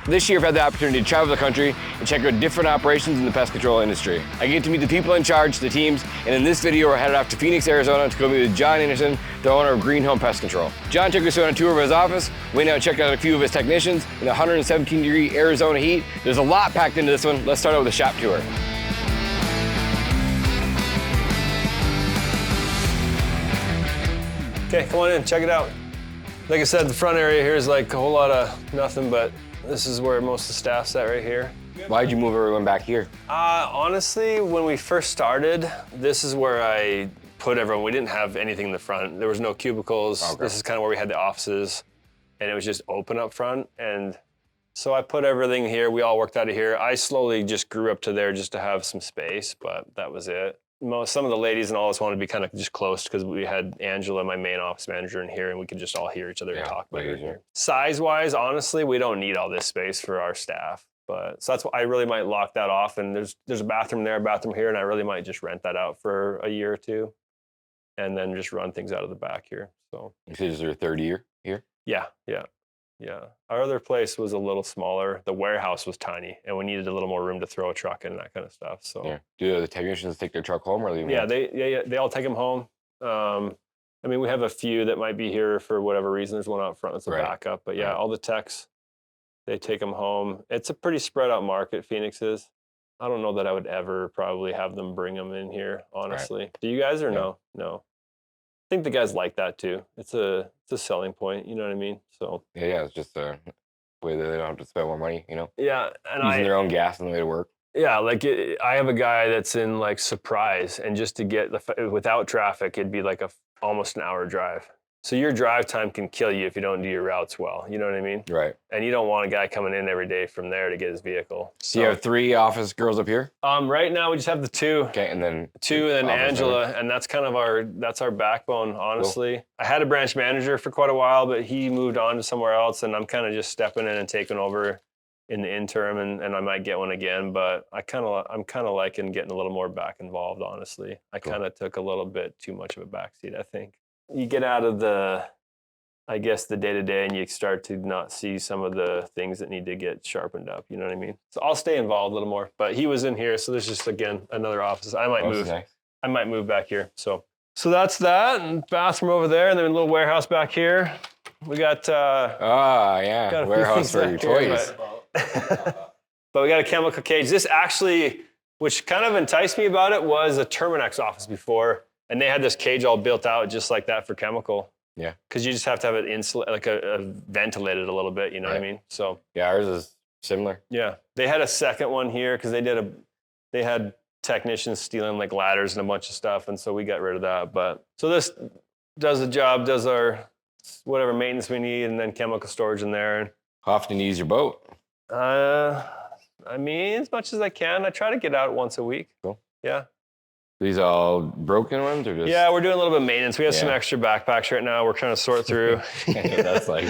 This year I've had the opportunity to travel the country and check out different operations in the pest control industry. I get to meet the people in charge, the teams, and in this video we're headed off to Phoenix, Arizona to go meet with John Anderson, the owner of Green Home Pest Control. John took us on a tour of his office. We now checked out a few of his technicians in the 117-degree Arizona heat. There's a lot packed into this one. Let's start out with a shop tour. Okay, come on in, check it out. Like I said, the front area here is like a whole lot of nothing, but this is where most of the staff's at right here. Why'd you move everyone back here? Honestly, when we first started, this is where I put everyone. We didn't have anything in the front. There was no cubicles. Okay. This is kind of where we had the offices, and it was just open up front. And so I put everything here. We all worked out of here. I slowly just grew up to there just to have some space, but that was it. Some of the ladies and all us wanted to be kind of just close because we had Angela, my main office manager, in here, and we could just all hear each other and talk better here. Size-wise, honestly, we don't need all this space for our staff. But so that's why I really might lock that off. And there's a bathroom there, a bathroom here, and I really might just rent that out for a year or two, and then just run things out of the back here. So. This is your third year here? Yeah. Our other place was a little smaller. The warehouse was tiny, and we needed a little more room to throw a truck in and that kind of stuff. So. Yeah. Do the technicians take their truck home or leave them? Yeah, they all take them home. I mean, we have a few that might be here for whatever reason. There's one out front that's a backup, but yeah, all the techs, they take them home. It's a pretty spread out market, Phoenix is. I don't know that I would ever probably have them bring them in here, honestly. Do you guys or no? No. I think the guys like that too. It's a selling point, you know what I mean? So yeah, it's just a way that they don't have to spend more money, you know? Yeah, and using their own gas on the way to work. Yeah, like I have a guy that's in like Surprise, and just to get without traffic, it'd be like almost an hour drive. So your drive time can kill you if you don't do your routes well. You know what I mean? Right. And you don't want a guy coming in every day from there to get his vehicle. So you have 3 office girls up here? Right now we just have the 2. Okay, and then 2, and then Angela, and that's kind of our backbone, honestly. Cool. I had a branch manager for quite a while, but he moved on to somewhere else, and I'm kind of just stepping in and taking over in the interim, and I might get one again, but I'm kind of liking getting a little more back involved, honestly. I kind of took a little bit too much of a backseat, I think. You get out of the day-to-day, and you start to not see some of the things that need to get sharpened up, you know what I mean? So I'll stay involved a little more, but he was in here, so there's just, again, another office. I might move. Nice. I might move back here. So that's that, and bathroom over there, and then a little warehouse back here. We got got warehouse for your toys. But we got a chemical cage. This actually, which kind of enticed me about it, was a Terminex office before. And they had this cage all built out just like that for chemical. Yeah. Because you just have to have it ventilated a little bit, you know what I mean? So. Yeah, ours is similar. Yeah. They had a second one here because they had technicians stealing like ladders and a bunch of stuff. And so we got rid of that. But so this does the job, does our whatever maintenance we need, and then chemical storage in there. How often do you use your boat? I mean, as much as I can. I try to get out once a week. Cool. Yeah. These all broken ones or just? Yeah, we're doing a little bit of maintenance. We have some extra backpacks right now. We're trying to sort through. That's like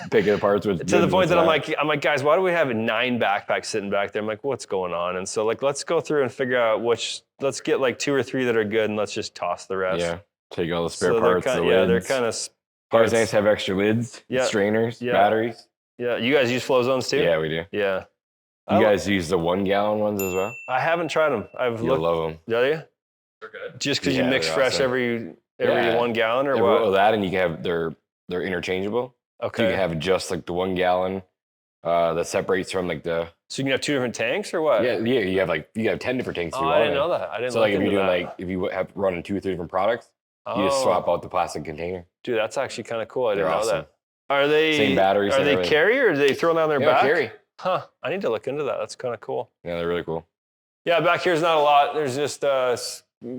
picking apart with to the point that I'm like, guys, why do we have 9 backpacks sitting back there? I'm like, what's going on? And so like, let's go through and figure out let's get like 2 or 3 that are good, and let's just toss the rest. Yeah, take all the spare parts. They're kind of. Parts nice to have extra lids, strainers, batteries. Yeah, you guys use flow zones too? Yeah, we do. Yeah. You guys use the 1-gallon ones as well? I haven't tried them. You'll love them. Do you? They're good. Just because you mix fresh every 1 gallon or what? Well, that, and you can have they're interchangeable. Okay. So you can have just like the 1 gallon that separates from like the. So you can have 2 different tanks or what? Yeah. You have 10 different tanks. I didn't know that. I didn't. So like if you're doing if you have running 2 or 3 different products, you just swap out the plastic container. Dude, that's actually kind of cool. I didn't know that. Are they same batteries? Are they carry, or are they thrown down their back? Carry. Huh. I need to look into that. That's kind of cool. Yeah, they're really cool. Yeah, back here's not a lot. There's just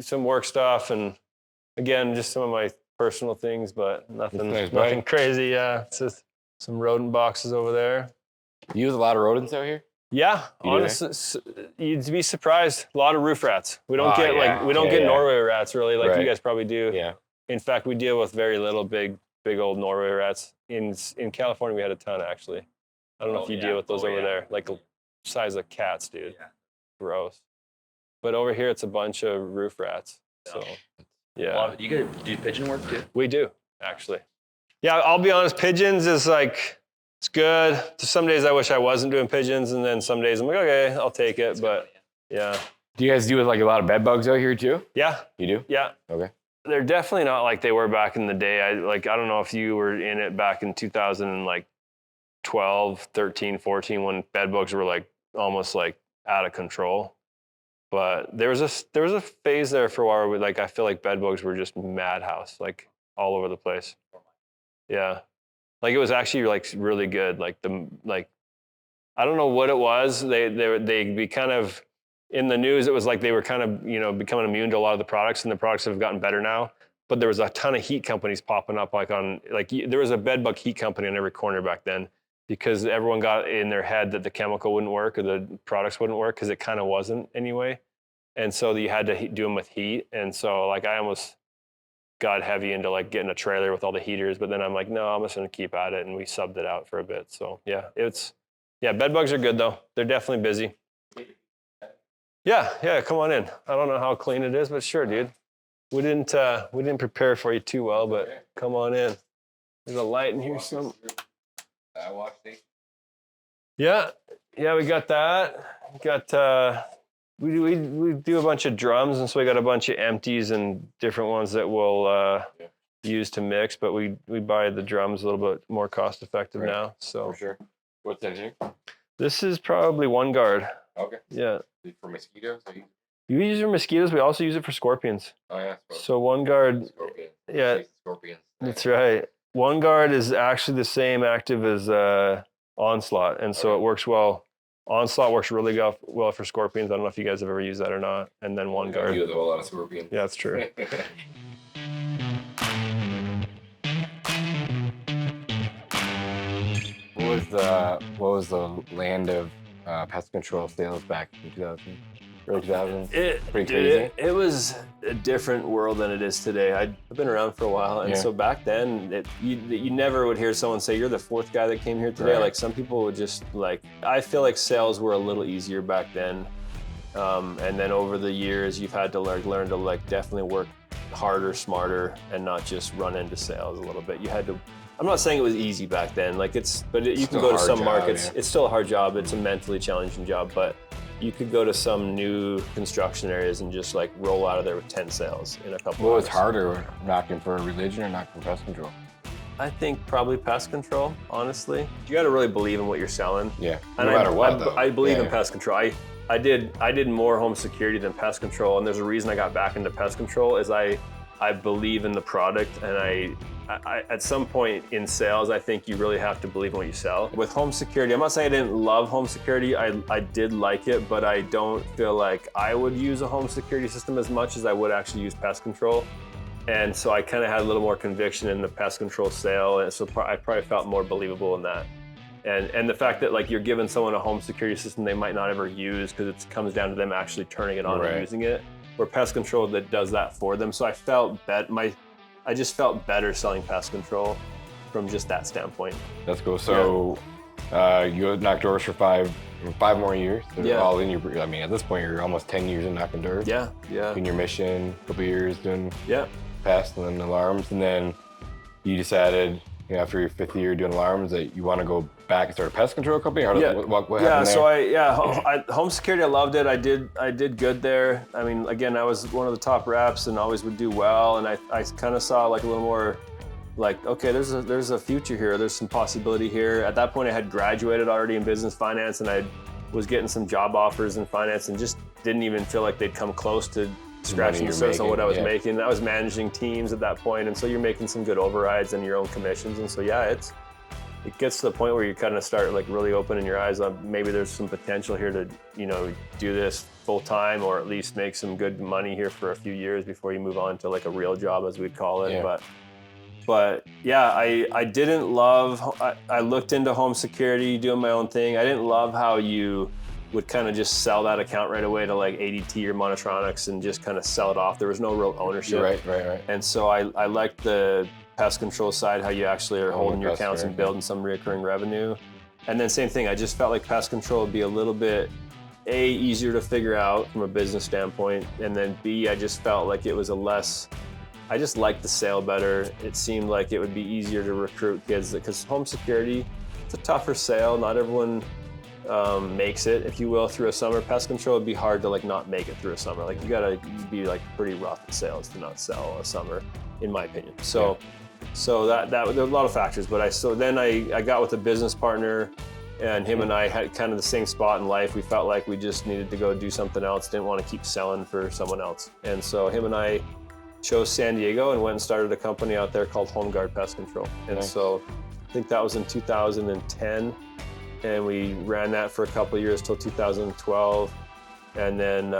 some work stuff, and again, just some of my personal things, but nothing crazy. Yeah, it's just some rodent boxes over there. You use a lot of rodents out here? Yeah, honestly, you'd be surprised. A lot of roof rats. We don't get Norway rats really, like you guys probably do. Yeah. In fact, we deal with very little big old Norway rats. In California, we had a ton actually. I don't know if you deal with those over there, like the size of cats, dude. Yeah. Gross. But over here, it's a bunch of roof rats. So, yeah. You guys do pigeon work too? We do, actually. Yeah, I'll be honest. Pigeons is like It's good. Some days I wish I wasn't doing pigeons, and then some days I'm like, okay, I'll take it. But yeah. Do you guys deal with like a lot of bed bugs out here too? Yeah. You do? Yeah. Okay. They're definitely not like they were back in the day. I don't know if you were in it back in 2012, 13, 14, when bed bugs were like almost like out of control. But there was a phase there for a while where I feel like bed bugs were just madhouse, like all over the place. Yeah. Like it was actually like really good. I don't know what it was. They'd be kind of in the news. It was like they were kind of, becoming immune to a lot of the products, and the products have gotten better now. But there was a ton of heat companies popping up, there was a bed bug heat company on every corner back then, because everyone got in their head that the chemical wouldn't work or the products wouldn't work, because it kind of wasn't anyway. And so you had to do them with heat. And so I almost got heavy into getting a trailer with all the heaters, but then I'm like, no, I'm just gonna keep at it, and we subbed it out for a bit. So yeah, bed bugs are good though. They're definitely busy. Yeah, come on in. I don't know how clean it is, but sure, dude. We didn't prepare for you too well, but come on in. There's a light in here. Yeah, we got that. We got we do a bunch of drums, and so we got a bunch of empties and different ones that we'll use to mix. But we buy the drums a little bit more cost effective now. So for sure. What's in here? This is probably One Guard. Okay. Yeah. For mosquitoes? You use it for mosquitoes. We also use it for scorpions. Oh yeah. So One Guard. Scorpions. Yeah. Scorpions. That's right. One Guard is actually the same active as Onslaught, and so it works well. Onslaught works really well for scorpions. I don't know if you guys have ever used that or not. And then One Guard. You use a whole lot of scorpions. Yeah, that's true. What was the land of pest control sales back in 2000? Pretty crazy. It was a different world than it is today. I've been around for a while, and so back then, you never would hear someone say, you're the fourth guy that came here today. Right. Like some people would just I feel like sales were a little easier back then. And then over the years, you've had to learn to definitely work harder, smarter, and not just run into sales a little bit. You had to. I'm not saying it was easy back then. You can go to some markets. Yeah. It's still a hard job. It's a mentally challenging job, but you could go to some new construction areas and just roll out of there with 10 sales in a couple. What was harder, knocking for religion or knocking for pest control? I think probably pest control. Honestly, you got to really believe in what you're selling. Yeah, no matter what. I believe in pest control. I did more home security than pest control, and there's a reason I got back into pest control. Is I believe in the product, and I at some point in sales, I think you really have to believe in what you sell. With home security, I'm not saying I didn't love home security. I did like it, but I don't feel like I would use a home security system as much as I would actually use pest control. And so I kind of had a little more conviction in the pest control sale, and so I probably felt more believable in that. And the fact that you're giving someone a home security system they might not ever use, because it comes down to them actually turning it on and using it, or pest control that does that for them. So I felt I just felt better selling pest control from just that standpoint. That's cool. So you knocked doors for five more years. So all in your. I mean, at this point, you're almost 10 years in knocking doors. Yeah. In your mission, a couple years doing pest and then alarms, and then you decided after your 5th year doing alarms that you want to go back and start a pest control company. What happened there? So home security, I loved it. I did good there. I mean, again, I was one of the top reps and always would do well. And I kind of saw a little more okay, there's a future here. There's some possibility here. At that point, I had graduated already in business finance, and I was getting some job offers in finance, and just didn't even feel like they'd come close to scratching the surface on what I was making. I was managing teams at that point, and so you're making some good overrides and your own commissions, and so it gets to the point where you kind of start really opening your eyes on maybe there's some potential here to do this full time, or at least make some good money here for a few years before you move on to a real job, as we'd call it. But I didn't love. I looked into home security, doing my own thing. I didn't love how you would kind of just sell that account right away to ADT or Monotronics and just kind of sell it off. There was no real ownership. Right. And so I liked the pest control side, how you actually are holding your accounts and building some recurring revenue. And then same thing, I just felt like pest control would be a little bit, A, easier to figure out from a business standpoint, and then B, I just felt like it was I just liked the sale better. It seemed like it would be easier to recruit kids, because home security, it's a tougher sale. Not everyone makes it, if you will, through a summer. Pest control would be hard to like not make it through a summer. Like you gotta be like pretty rough in sales to not sell a summer, in my opinion. So that there are a lot of factors. But I got with a business partner, and him and I had kind of the same spot in life. We felt like we just needed to go do something else. Didn't want to keep selling for someone else. And so him and I chose San Diego and went and started a company out there called Home Guard Pest Control. And so I think that was in 2010. And we ran that for a couple of years till 2012. And then,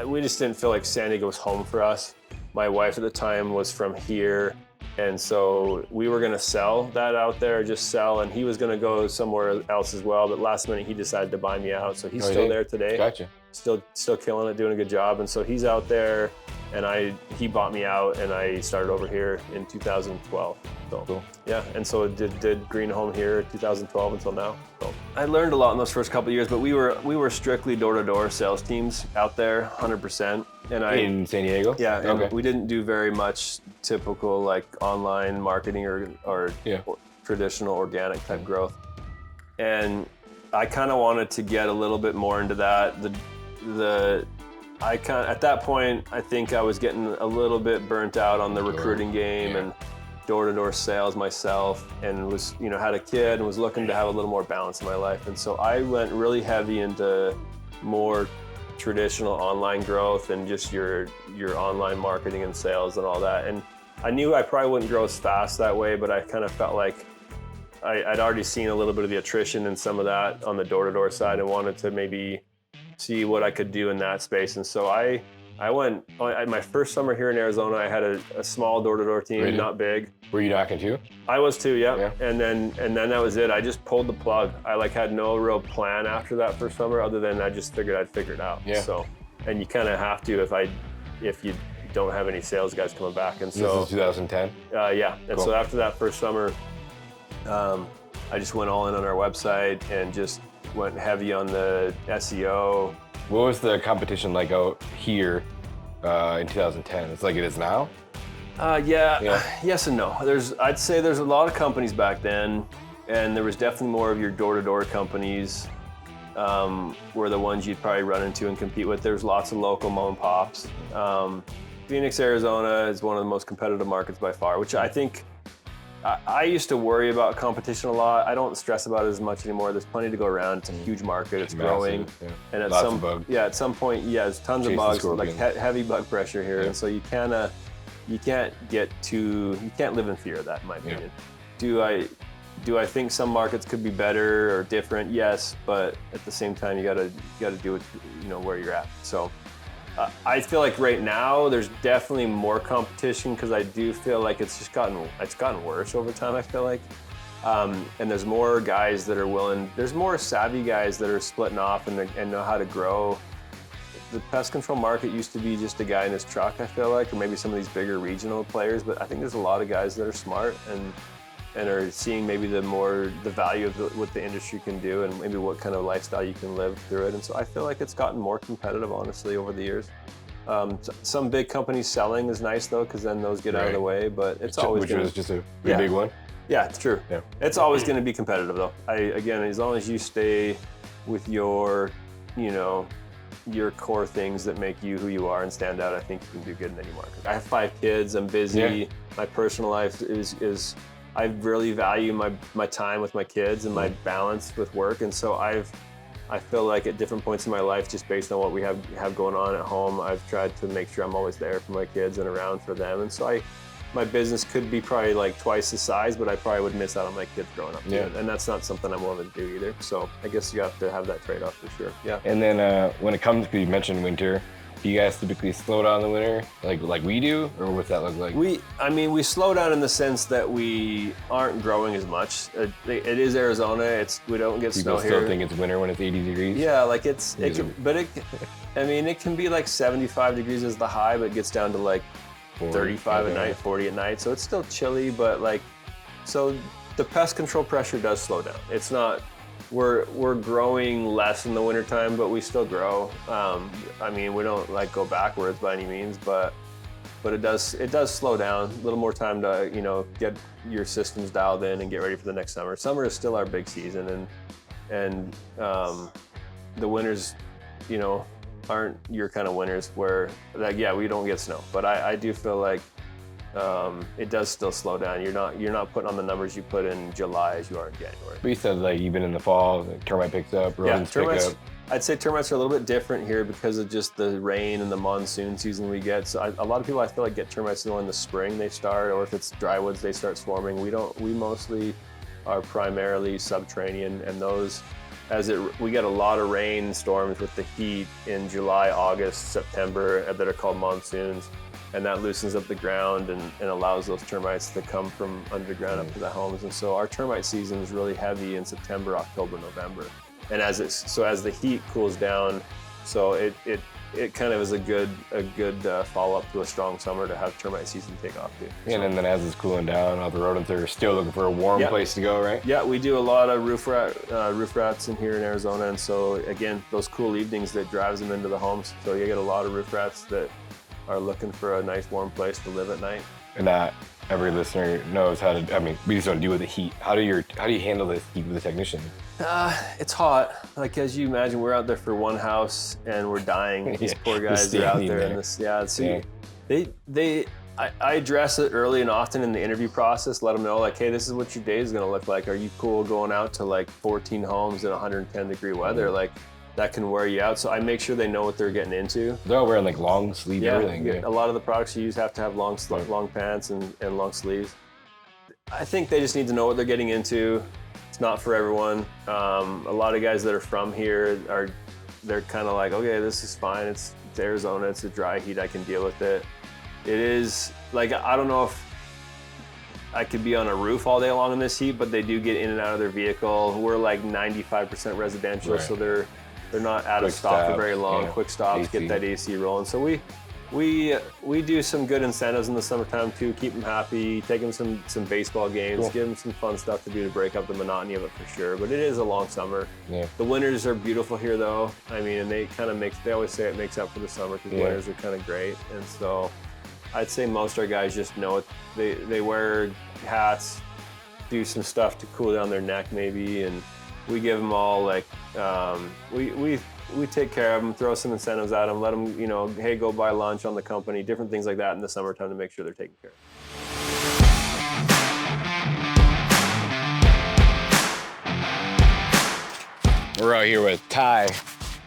we just didn't feel like San Diego was home for us. My wife at the time was from here. And so we were gonna sell that out there, just sell, and he was gonna go somewhere else as well. But last minute, he decided to buy me out. So he's still there today. Gotcha. Still killing it, doing a good job. And so he's out there, and he bought me out, and I started over here in 2012. So cool. Yeah, and so did Green Home here 2012 until now. So I learned a lot in those first couple of years, but we were strictly door-to-door sales teams out there, 100%. And in San Diego? Yeah, and we didn't do very much typical like online marketing or traditional organic type growth. And I kind of wanted to get a little bit more into that. At that point, I think I was getting a little bit burnt out on the recruiting game and door-to-door sales myself, and was had a kid and was looking to have a little more balance in my life. And so I went really heavy into more traditional online growth and just your online marketing and sales and all that. And I knew I probably wouldn't grow as fast that way, but I kind of felt like I'd already seen a little bit of the attrition and some of that on the door-to-door side, and wanted to maybe see what I could do in that space. And so I went, my first summer here in Arizona, I had a small door-to-door team, really? Not big. Were you knocking too? I was too, yeah. And then that was it. I just pulled the plug. I had no real plan after that first summer, other than I just figured I'd figure it out. Yeah. So, and you kind of have to if you don't have any sales guys coming back. And so this is 2010? Yeah. And so after that first summer, I just went all in on our website and just went heavy on the SEO. What was the competition like out here in 2010? It's like it is now? Yes and no. I'd say there's a lot of companies back then, and there was definitely more of your door-to-door companies were the ones you'd probably run into and compete with. There's lots of local mom and pops. Phoenix, Arizona is one of the most competitive markets by far, which I think I used to worry about competition a lot. I don't stress about it as much anymore. There's plenty to go around. It's a huge market. It's growing. And at some point, there's tons of bugs, like heavy bug pressure here. And so you can't live in fear of that, in my opinion. Do I think some markets could be better or different? Yes, but at the same time, you gotta do it, where you're at. So I feel like right now there's definitely more competition, because I do feel like it's gotten worse over time. I feel like, and there's more guys that are willing. There's more savvy guys that are splitting off and know how to grow. The pest control market used to be just a guy in his truck, I feel like, or maybe some of these bigger regional players. But I think there's a lot of guys that are smart and are seeing maybe the value of what the industry can do, and maybe what kind of lifestyle you can live through it. And so I feel like it's gotten more competitive, honestly, over the years. Some big companies selling is nice though, because then those get out of the way. But it's always which was just a big one. Yeah, it's true. Yeah. It's always going to be competitive though. Again, as long as you stay with your core things that make you who you are and stand out, I think you can do good in any market. I have 5 kids. I'm busy. Yeah. My personal life is I really value my time with my kids and my balance with work. And so I feel like at different points in my life, just based on what we have going on at home, I've tried to make sure I'm always there for my kids and around for them. And so my business could be probably like twice the size, but I probably would miss out on my kids growing up. Yeah. And that's not something I'm willing to do either. So I guess you have to have that trade-off for sure. Yeah. And then when it comes to, you mentioned winter, do you guys typically slow down in the winter like we do, or what's that look like? We slow down in the sense that we aren't growing as much. It is Arizona. We don't get snow here. People still think it's winter when it's 80 degrees. Yeah, like it can be like 75 degrees is the high, but it gets down to like 35 at night, 40 at night. So it's still chilly, but so the pest control pressure does slow down. It's not. We're growing less in the wintertime, but we still grow. We don't go backwards by any means, but but it does slow down. A little more time to, you know, get your systems dialed in and get ready for the next summer. Summer is still our big season, and the winters, you know, aren't your kind of winters where, like, yeah, we don't get snow, but I do feel like it does still slow down. You're not putting on the numbers you put in July as you are in January. But you said like even in the fall, the termite picks up, rodents pick up. I'd say termites are a little bit different here because of just the rain and the monsoon season we get. So a lot of people I feel like get termites in the spring they start, or if it's drywoods they start swarming. We mostly are primarily subterranean, and those, we get a lot of rain storms with the heat in July, August, September that are called monsoons. And that loosens up the ground and allows those termites to come from underground up to the homes. And so our termite season is really heavy in September, October, November. And as the heat cools down, so it kind of is a good follow-up to a strong summer to have termite season take off too. Yeah, and then as it's cooling down, all the rodents are still looking for a warm place to go, right? Yeah, we do a lot of roof rats in here in Arizona, and so again, those cool evenings that drives them into the homes. So you get a lot of roof rats that are looking for a nice warm place to live at night. And not every listener knows how to, I mean, we just don't deal with the heat. How do you handle the heat with a technician? It's hot. Like, as you imagine, we're out there for one house and we're dying. These poor guys are out there in this. Yeah, so I address it early and often in the interview process, let them know, like, hey, this is what your day is gonna look like. Are you cool going out to like 14 homes in 110-degree weather? Like, that can wear you out. So I make sure they know what they're getting into. They're all wearing like long sleeve everything. Yeah, a lot of the products you use have to have long pants and long sleeves. I think they just need to know what they're getting into. It's not for everyone. A lot of guys that are from here they're kind of like, okay, this is fine. It's Arizona. It's a dry heat. I can deal with it. It is like, I don't know if I could be on a roof all day long in this heat, but they do get in and out of their vehicle. We're like 95% residential, so they're not out of stock for very long. Quick stops, get that AC rolling. So we do some good incentives in the summertime too. Keep them happy, take them some baseball games, give them some fun stuff to do to break up the monotony of it for sure. But it is a long summer. Yeah. The winters are beautiful here though. I mean, and they always say it makes up for the summer because winters are kind of great. And so I'd say most of our guys just know it. They wear hats, do some stuff to cool down their neck maybe, and we give them all like, we take care of them, throw some incentives at them, let them, you know, hey, go buy lunch on the company, different things like that in the summertime to make sure they're taken care of. We're out here with Ty.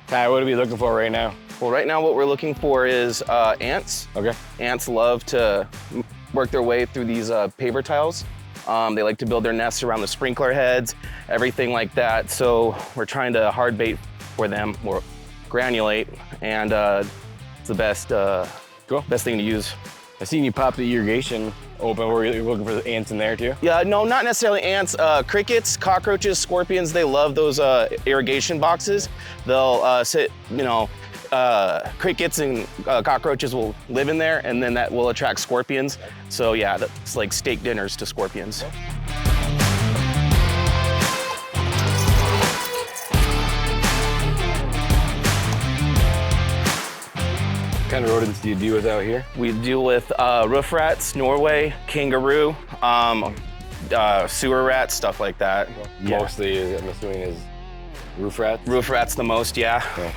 Ty, what are we looking for right now? Well, right now what we're looking for is ants. Okay. Ants love to work their way through these paver tiles. They like to build their nests around the sprinkler heads, everything like that. So we're trying to hard bait for them, or granulate, and it's the best thing to use. I seen you pop the irrigation open. Were you looking for the ants in there too? Yeah, no, not necessarily ants. Crickets, cockroaches, scorpions, they love those irrigation boxes. They'll sit, you know, crickets and cockroaches will live in there, and then that will attract scorpions. So yeah, that's like steak dinners to scorpions. What kind of rodents do you deal with out here? We deal with roof rats, Norway, kangaroo, sewer rats, stuff like that. Mostly, I'm assuming, is roof rats? Roof rats the most, yeah.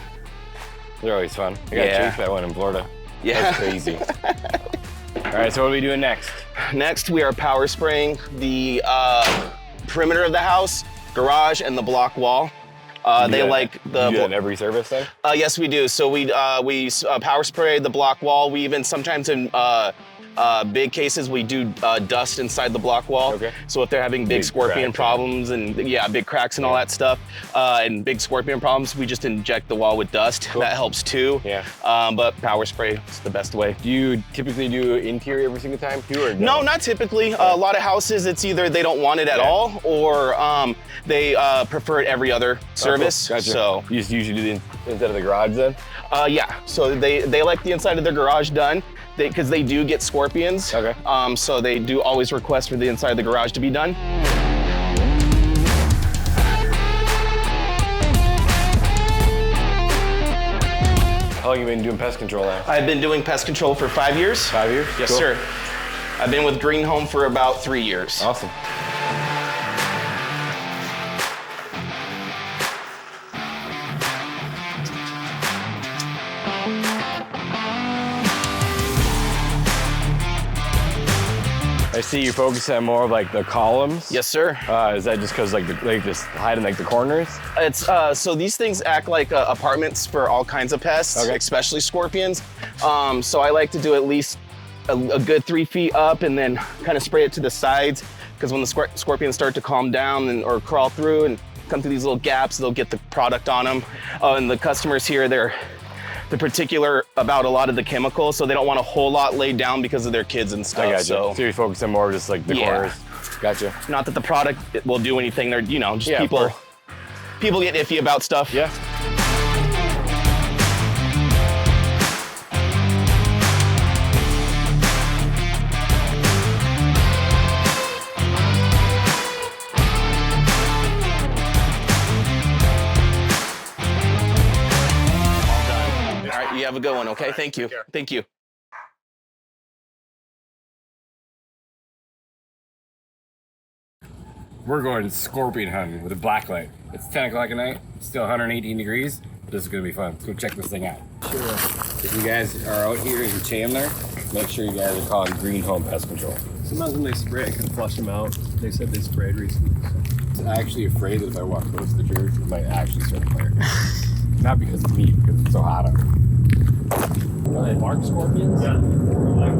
They're always fun. I got chased by one in Florida. Yeah. That's crazy. All right, so what are we doing next? Next, we are power spraying the perimeter of the house, garage, and the block wall. They like the. You do that in every service then? Yes, we do. So we power spray the block wall. We even sometimes in big cases we do dust inside the block wall. Okay. So if they're having big scorpion problems and big cracks and all that stuff, and big scorpion problems, we just inject the wall with dust. Cool. That helps too. Yeah. But power spray is the best way. Do you typically do interior every single time too, or no? No, not typically. A lot of houses, it's either they don't want it at all, or they prefer it every other service. Cool. Gotcha. So you just usually do the inside of the garage then? Yeah. So they like the inside of their garage done. Because they do get scorpions. Okay. So they do always request for the inside of the garage to be done. How long have you been doing pest control now? I've been doing pest control for 5 years. 5 years? Yes, Cool. sir. I've been with Green Home for about 3 years. Awesome. I see you focus on more of like the columns. Yes, sir. Is that just because like just hiding like the corners? It's so these things act like apartments for all kinds of pests, Okay. especially scorpions. So I like to do at least a good 3 feet up and then kind of spray it to the sides, because when the scorpions start to calm down or crawl through and come through these little gaps, they'll get the product on them. And the customers here, they're particular about a lot of the chemicals, so they don't want a whole lot laid down because of their kids and stuff. I gotcha. So So you're focusing more just like the Yeah. corners. Gotcha. not that the product will do anything. They're, you know, just Yeah, of course. people get iffy about stuff. Yeah. All right, you have a good one, okay? Thank you. Thank you. We're going scorpion hunting with a black light. It's 10 o'clock at night, it's still 118 degrees. This is gonna be fun. Let's go check this thing out. Sure. If you guys are out here in Chandler, make sure you guys are calling Green Home Pest Control. Sometimes when they spray, it can flush them out. They said they sprayed recently. I'm actually afraid that if I walk close to the church, it might actually start a fire. Not because of me, because it's so hot out. Are they bark scorpions? Yeah. Like,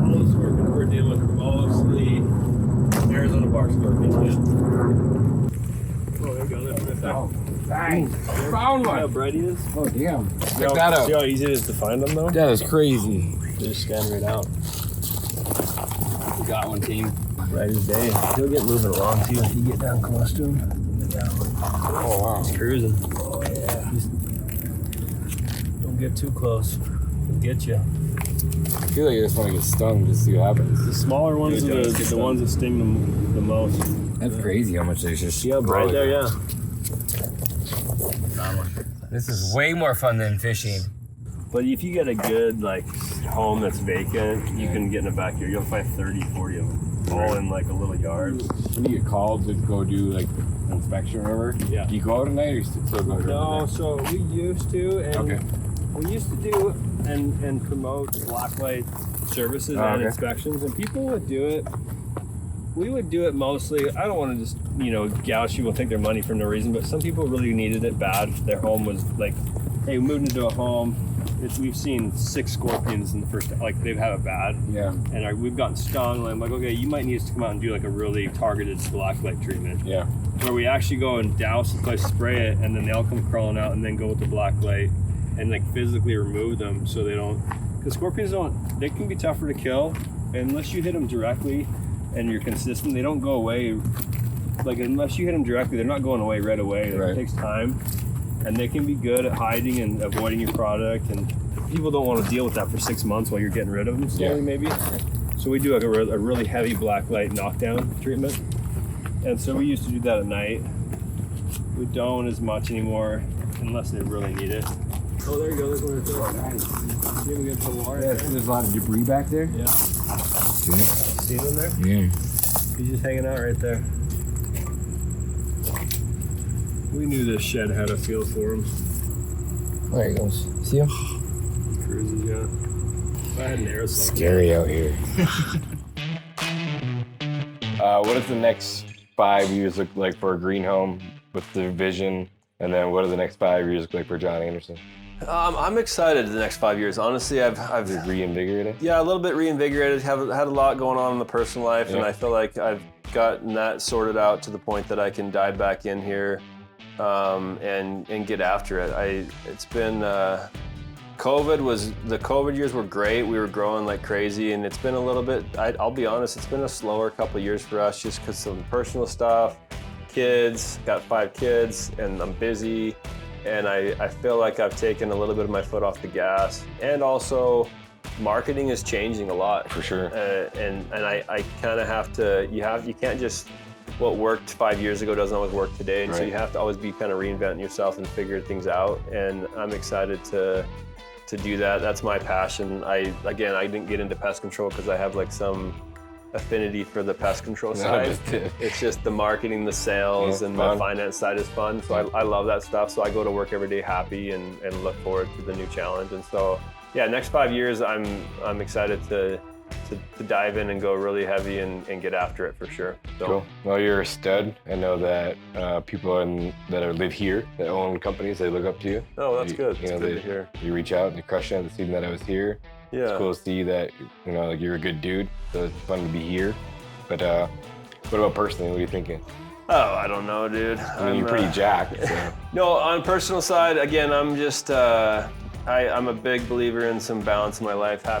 all the scorpions we're dealing with are mostly Arizona bark scorpions. Oh, there you go. That's right there. Oh, dang. Found See how one. bright he is? Oh, damn. See Check how- that out. See how easy it is to find them, though? That is crazy. They just scan right out. We got one, team. Right as day. He'll get moving along, too. If you get down close to him. Oh, wow. He's cruising. Oh, yeah. Don't get too close. He'll get you. I feel like I just want to get stung just to see what happens. The smaller ones are the ones that sting them the most. That's crazy how much they just. See how bright there? Yeah. This is way more fun than fishing. But if you get a good like home that's vacant, you can get in the backyard. You'll find 30, 40 of them, all in like a little yard. When you get called to go do like inspection or whatever, Yeah. do you go out at night or you still go out No, at so we used to, and Okay. we used to do and promote blacklight services Oh, and okay. inspections, and people would do it. We would do it mostly. I don't want to just gouge people, think their money for no reason, but some people really needed it bad. Their home was like, hey, we moved into a home. We've seen 6 scorpions in the first, like they've had it bad. Yeah. And we've gotten stung. And I'm like, okay, you might need us to come out and do like a really targeted blacklight treatment, Yeah. where we actually go and douse the place, spray it, and then they all come crawling out, and then go with the blacklight and like physically remove them so they don't. Because scorpions they can be tougher to kill, unless you hit them directly and you're consistent. They don't go away. Like unless you hit them directly, they're not going away right away. Right. It takes time. And they can be good at hiding and avoiding your product, and people don't want to deal with that for 6 months while you're getting rid of them slowly, Yeah. maybe. So we do like a really heavy blacklight knockdown treatment, and so we used to do that at night. We don't as much anymore unless they really need it. Oh, there you go. There's one right there. Nice. See him against the wall right there? There's a lot of debris back there. Yeah. See him there? Yeah. He's just hanging out right there. We knew this shed had a feel for him. There he goes. See him? Cruises, yeah. If I had an aerosol. Scary out here. What does the next 5 years look like for a green home with the vision? And then what do the next 5 years look like for John Anderson? I'm excited the next 5 years. Honestly, I've Is it reinvigorated? yeah, a little bit reinvigorated. Have had a lot going on in the personal life, and Yeah. I feel like I've gotten that sorted out to the point that I can dive back in here and get after it. It's been the COVID years were great. We were growing like crazy, and it's been a little bit. I'll be honest, it's been a slower couple of years for us just because of the personal stuff. Kids, got 5 kids, and I'm busy. And I feel like I've taken a little bit of my foot off the gas. And also, marketing is changing a lot. For sure. And I kind of have to, you can't just what worked 5 years ago doesn't always work today, and so Right. you have to always be kind of reinventing yourself and figuring things out. And I'm excited to do that. That's my passion. I didn't get into pest control because I have like some affinity for the pest control side. It's just the marketing, the sales, and fun. the finance side is fun. So I love that stuff. So I go to work every day happy and look forward to the new challenge. And so, yeah, next 5 years, I'm excited to dive in and go really heavy and get after it for sure. So. Cool. Well, you're a stud. I know that people that live here that own companies, they look up to you. Oh, that's good. You know, It's good to hear. You reach out and you crush it. The season that I was here, Yeah. it's cool to see that like you're a good dude. So it's fun to be here. But what about personally? What are you thinking? Oh, I don't know, dude. I mean, you're pretty jacked. So. No, on personal side, again, I'm just I'm a big believer in some balance in my life. I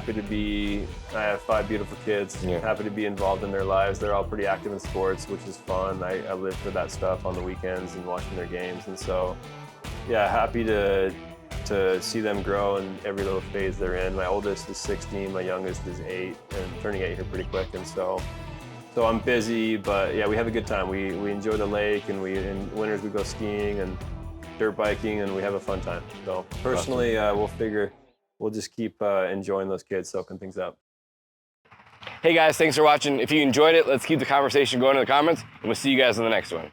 have 5 beautiful kids. Yeah. Happy to be involved in their lives. They're all pretty active in sports, which is fun. I live for that stuff on the weekends and watching their games. And so, yeah, happy to see them grow in every little phase they're in. My oldest is 16, my youngest is 8, and turning 8 here pretty quick. And so I'm busy, but yeah, we have a good time. We enjoy the lake, and in winters we go skiing and dirt biking, and we have a fun time. So personally, we'll just keep enjoying those kids, soaking things up. Hey guys, thanks for watching. If you enjoyed it, let's keep the conversation going in the comments, and we'll see you guys in the next one.